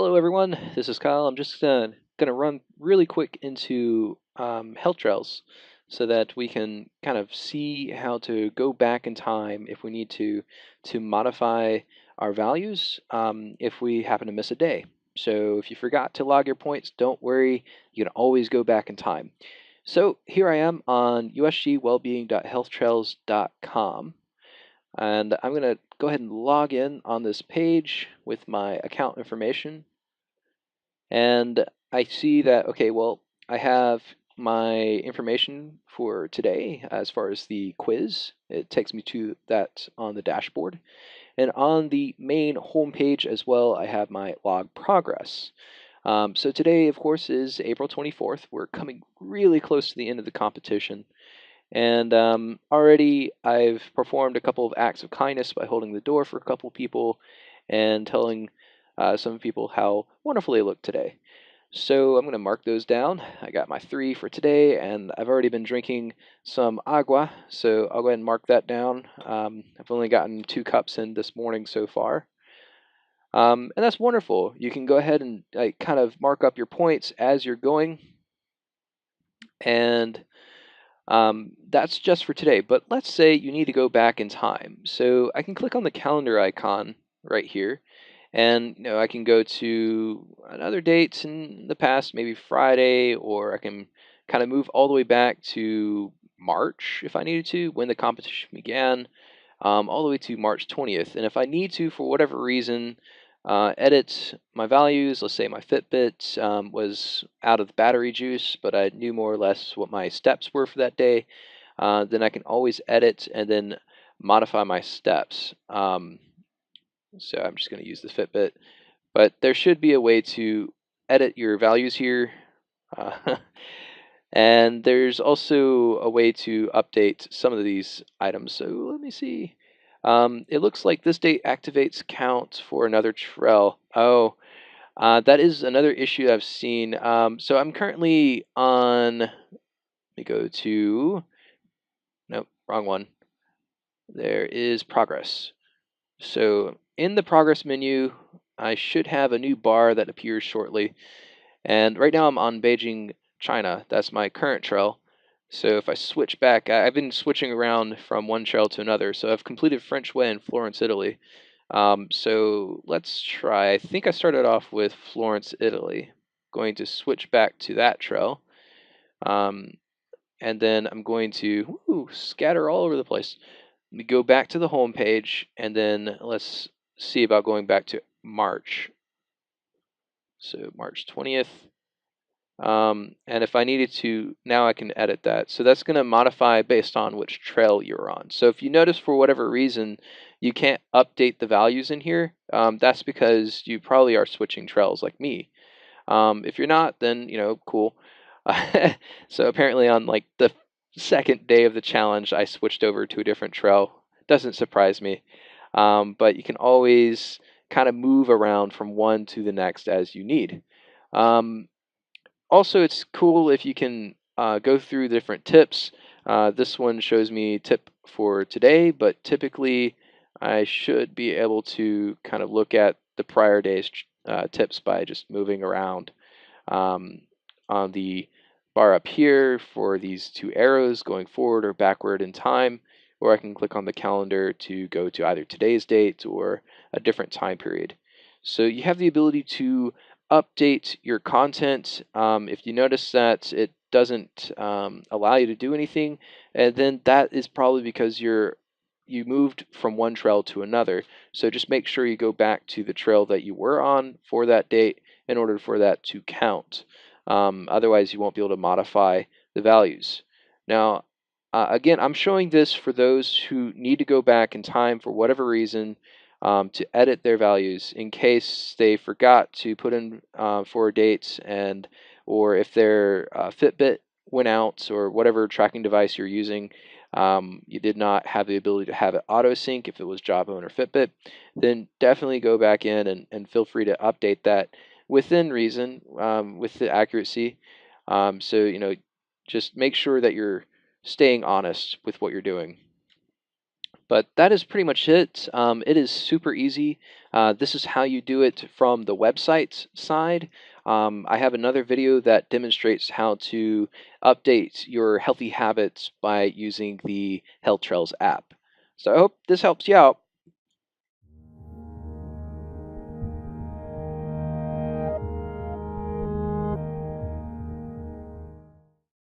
Hello, everyone. This is Kyle. I'm just going to run really quick into health trails so that we can kind of see how to go back in time if we need to modify our values if we happen to miss a day. So if you forgot to log your points, don't worry. You can always go back in time. So here I am on usgwellbeing.healthtrails.com. And I'm going to go ahead and log in on this page with my account information. And I see that, okay, well, I have my information for today as far as the quiz. It takes me to that on the dashboard. And on the main home page as well, I have my log progress. So today, of course, is April 24th. We're coming really close to the end of the competition. And already I've performed a couple of acts of kindness by holding the door for a couple people and telling some people how wonderful they look today. So I'm going to mark those down. I got my 3 for today, and I've already been drinking some agua, so I'll go ahead and mark that down. I've only gotten 2 cups in this morning so far. And that's wonderful. You can go ahead and kind of mark up your points as you're going. And that's just for today, but let's say you need to go back in time. So I can click on the calendar icon right here, and I can go to another date in the past, maybe Friday, or I can kind of move all the way back to March if I needed to, when the competition began, all the way to March 20th. And if I need to, for whatever reason, edit my values. Let's say my Fitbit was out of the battery juice, but I knew more or less what my steps were for that day. Then I can always edit and then modify my steps. So I'm just going to use the Fitbit, but there should be a way to edit your values here. And there's also a way to update some of these items. So let me see. It looks like this date activates count for another trail. Oh, that is another issue I've seen. So I'm currently on, let me go to, nope, wrong one. There is progress. So in the progress menu, I should have a new bar that appears shortly. And right now I'm on Beijing, China. That's my current trail. So if I switch back, I've been switching around from one trail to another. So I've completed French Way in Florence, Italy. So let's try. I think I started off with Florence, Italy. Going to switch back to that trail. And then I'm going to scatter all over the place. Let me go back to the home page, and then let's see about going back to March. So March 20th. And if I needed to, now I can edit that. So that's going to modify based on which trail you're on. So if you notice for whatever reason you can't update the values in here, that's because you probably are switching trails like me. If you're not, then cool. So apparently on like the second day of the challenge, I switched over to a different trail. Doesn't surprise me. But you can always kind of move around from one to the next as you need. Also, it's cool if you can go through the different tips. This one shows me tip for today, but typically I should be able to kind of look at the prior day's tips by just moving around on the bar up here for these 2 arrows going forward or backward in time, or I can click on the calendar to go to either today's date or a different time period. So you have the ability to update your content. If you notice that it doesn't allow you to do anything, and then that is probably because you moved from one trail to another. So just make sure you go back to the trail that you were on for that date in order for that to count. Otherwise, you won't be able to modify the values. Now, again, I'm showing this for those who need to go back in time for whatever reason to edit their values in case they forgot to put in for dates, or if their Fitbit went out or whatever tracking device you're using, you did not have the ability to have it auto sync if it was Jawbone or Fitbit, then definitely go back in and feel free to update that within reason, with the accuracy. So just make sure that you're staying honest with what you're doing. But that is pretty much it. It is super easy. This is how you do it from the website side. I have another video that demonstrates how to update your healthy habits by using the Health Trails app. So I hope this helps you out.